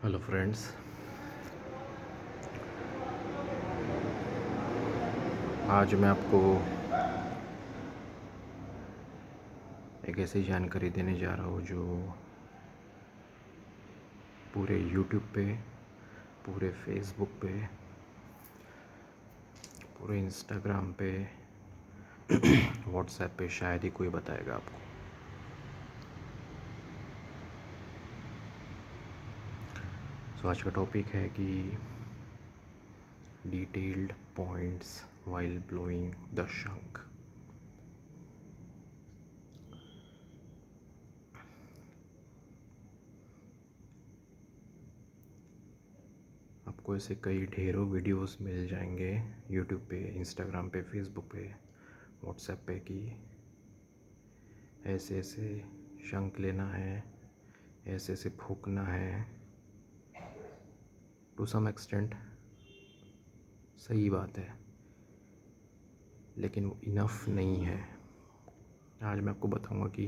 Hello friends. आज मैं आपको एक ऐसी जानकारी देने जा रहा हूँ जो पूरे यूट्यूब पे, पूरे फेसबुक पे, पूरे इंस्टाग्राम पे, व्हाट्सएप पे शायद ही कोई बताएगा आपको। आज का टॉपिक है कि detailed points while blowing the शंख। आपको ऐसे कई ढेरों वीडियोस मिल जाएंगे यूट्यूब पे, इंस्टाग्राम पे, फेसबुक पे, व्हाट्सएप पे कि ऐसे ऐसे शंख लेना है, ऐसे ऐसे फूकना है। टू सम एक्सटेंट सही बात है, लेकिन वो इनफ नहीं है। आज मैं आपको बताऊंगा कि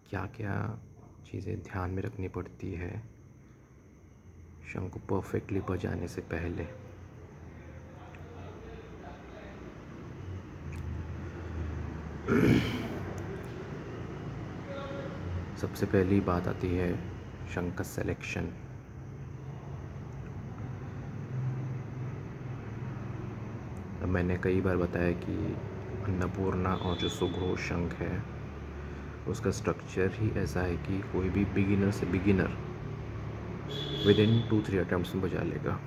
क्या क्या चीज़ें ध्यान में रखनी पड़ती है शंख को परफेक्टली बजाने से पहले। सबसे पहली बात आती है शंख का सिलेक्शन। अब मैंने कई बार बताया कि अन्नपूर्णा और जो सुघोष शंख है उसका स्ट्रक्चर ही ऐसा है कि कोई भी बिगिनर से बिगिनर विद इन 2-3 अटैम्प्ट्स में बजा लेगा।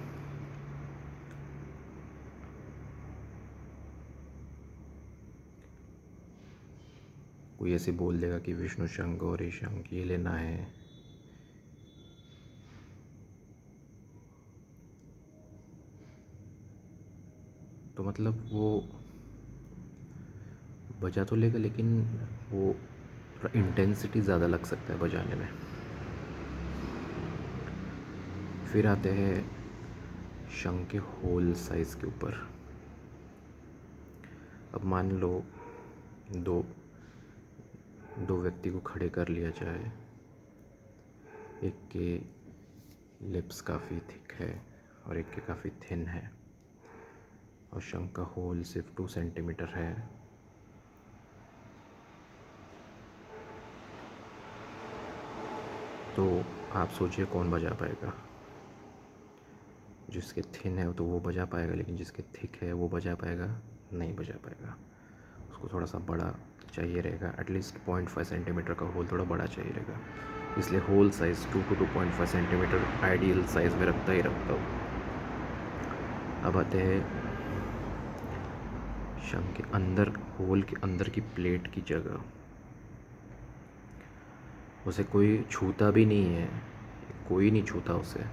कोई ऐसे बोल देगा कि विष्णु शंख, गौरी शंख ये लेना है, तो मतलब वो बजा तो लेगा, लेकिन वो थोड़ा इंटेंसिटी ज़्यादा लग सकता है बजाने में। फिर आते हैं शंख के होल साइज़ के ऊपर। अब मान लो दो दो व्यक्ति को खड़े कर लिया जाए, एक के लिप्स काफ़ी थिक है और एक के काफ़ी थिन है, और शंख का होल सिर्फ 2 सेंटीमीटर है, तो आप सोचिए कौन बजा पाएगा। जिसके थिन है तो वो बजा पाएगा, लेकिन जिसके थिक है वो बजा पाएगा? नहीं बजा पाएगा। उसको थोड़ा सा बड़ा चाहिए रहेगा, एटलीस्ट 0.5 सेंटीमीटर का होल थोड़ा बड़ा चाहिए रहेगा। इसलिए hole size 2 to 2.5 centimetre ideal size में रखता ही रखता हूँ। अब आते हैं शंख के अंदर, होल के अंदर की प्लेट की जगह। उसे कोई छूता भी नहीं है, कोई नहीं छूता उसे,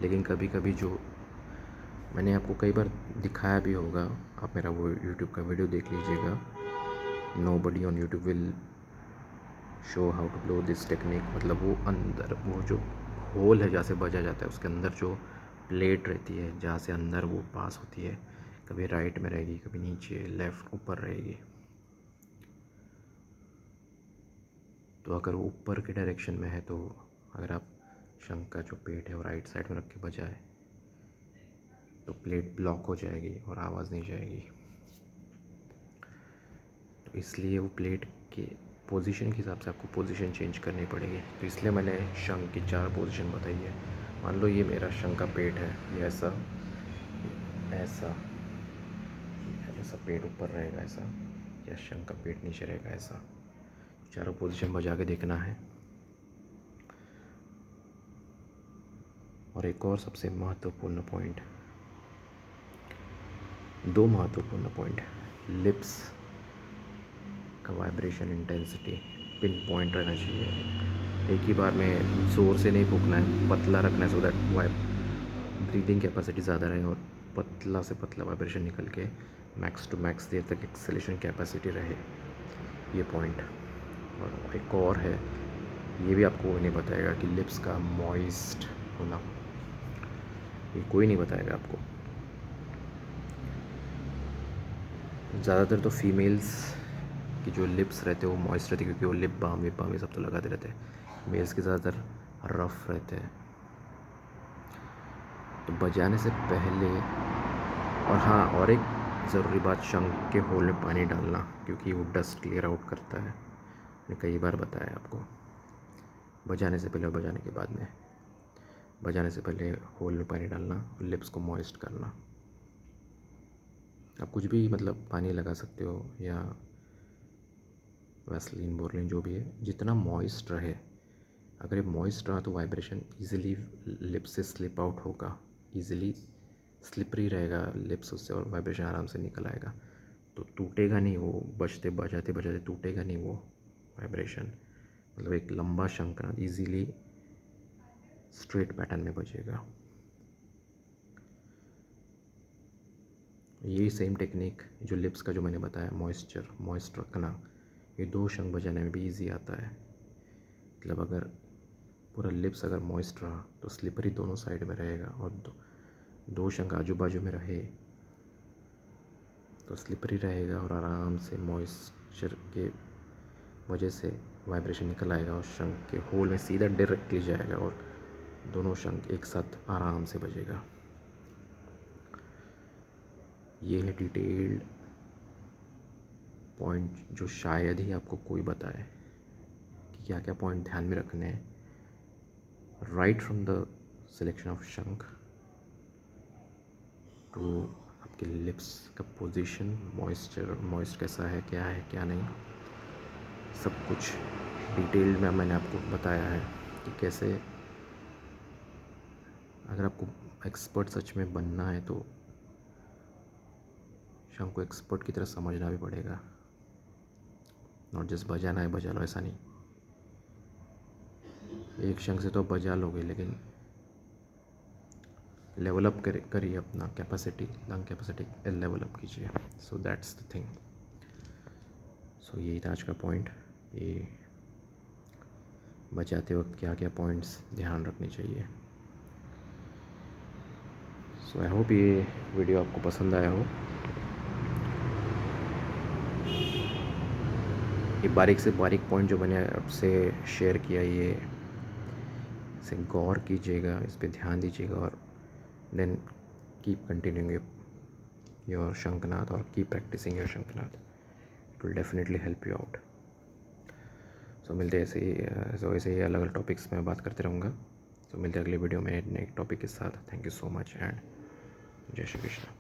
लेकिन कभी कभी जो मैंने आपको कई बार दिखाया भी होगा, आप मेरा वो यूट्यूब का वीडियो देख लीजिएगा, nobody on YouTube will show how to blow this technique. मतलब वो अंदर वो जो होल है जहाँ से बजा जाता है उसके अंदर जो प्लेट रहती है जहाँ से अंदर वो पास होती है, कभी राइट में रहेगी, कभी नीचे, लेफ़्ट, ऊपर रहेगी। तो अगर वो ऊपर के डायरेक्शन में है तो अगर आप शंख का जो पेट है वो राइट साइड में रख के बजाए तो प्लेट ब्लॉक हो जाएगी और आवाज़ नहीं जाएगी। तो इसलिए वो प्लेट के पोजीशन के हिसाब से आपको पोजीशन चेंज करनी पड़ेगी। तो इसलिए मैंने शंख की 4 पोजीशन बताई है। मान लो ये मेरा शंख का पेट है, ये ऐसा ऐसा ऐसा पेट ऊपर रहेगा ऐसा, या शंख का पेट नीचे रहेगा ऐसा। चारों पोजीशन बजा के देखना है। और एक और सबसे महत्वपूर्ण पॉइंट, 2 महत्वपूर्ण पॉइंट, लिप्स का वाइब्रेशन इंटेंसिटी पिन पॉइंट रहना चाहिए। एक ही बार में ज़ोर से नहीं फूकना है, पतला रखना है, सो दैट ब्रीदिंग कैपेसिटी ज़्यादा रहे और पतला से पतला वाइब्रेशन निकल के मैक्स टू मैक्स देर तक एक्सेलेशन कैपेसिटी रहे, ये पॉइंट। और एक और है, ये भी आपको नहीं बताएगा कि लिप्स का मॉइस्ट होना, ये कोई नहीं बताएगा आपको। ज़्यादातर तो फीमेल्स की जो लिप्स रहते हैं वो मॉइस्ट रहते हैं, क्योंकि वो लिप बाम ये सब तो लगाते रहते हैं। मेल्स के ज़्यादातर रफ़ रहते हैं, तो बजाने से पहले, और हाँ, और एक ज़रूरी बात, शंख के होल में पानी डालना, क्योंकि वो डस्ट क्लियर आउट करता है। मैंने कई बार बताया आपको, बजाने से पहले और बजाने के बाद में। बजाने से पहले होल में पानी डालना, लिप्स को मॉइस्ट करना। आप कुछ भी मतलब पानी लगा सकते हो, या वैसलीन, बोरलीन, जो भी है, जितना मॉइस्ट रहे। अगर ये मॉइस्ट रहा तो वाइब्रेशन इजीली लिप्स से स्लिप आउट होगा, इजीली स्लिपरी रहेगा लिप्स उससे, और वाइब्रेशन आराम से निकल आएगा। तो टूटेगा नहीं वो, बजते बजाते बजाते टूटेगा नहीं वो वाइब्रेशन। मतलब एक लंबा शंख इजीली स्ट्रेट पैटर्न में बजेगा। यही सेम टेक्निक जो लिप्स का जो मैंने बताया, मॉइस्ट रखना, ये 2 शंख बजाने में भी इजी आता है। मतलब अगर पूरा लिप्स अगर मॉइस्ट रहा तो स्लिपरी दोनों साइड में रहेगा, और दो शंख आजू बाजू में रहे तो स्लिपरी रहेगा, और आराम से मॉइस्चर के वजह से वाइब्रेशन निकल आएगा, और शंख के होल में सीधा डायरेक्टली जाएगा, और दोनों शंख एक साथ आराम से बजेगा। ये है डिटेल्ड पॉइंट जो शायद ही आपको कोई बताए कि क्या क्या पॉइंट ध्यान में रखने हैं, right from the selection of शंख टू आपके लिप्स का पोजीशन, मॉइस्ट कैसा है, क्या नहीं, सब कुछ डिटेल्ड में मैंने आपको बताया है कि कैसे। अगर आपको एक्सपर्ट सच में बनना है तो शंख को एक्सपर्ट की तरह समझना भी पड़ेगा, नॉट जस्ट बजाना है बजा लो, ऐसा नहीं। एक शंख से तो आप बजा लोगे, लेकिन लेवल अप करिए अपना capacity, lung capacity level up कीजिए। So that's the thing. So यही था आज का पॉइंट, ये बजाते वक्त क्या क्या पॉइंट्स ध्यान रखने चाहिए। सो आई होप ये वीडियो आपको पसंद आया हो। ये बारीक से बारीक पॉइंट जो मैंने आपसे शेयर किया, ये इसे गौर कीजिएगा, इस पे ध्यान दीजिएगा, और then keep continuing your shankhnad, और keep practising your shankhnad. It will definitely help you out. So मिलते हैं ऐसे ही अलग अलग टॉपिक्स में बात करते रहूँगा। सो मिलते हैं अगले वीडियो में नए टॉपिक के साथ। Thank you so much and जय श्री कृष्ण।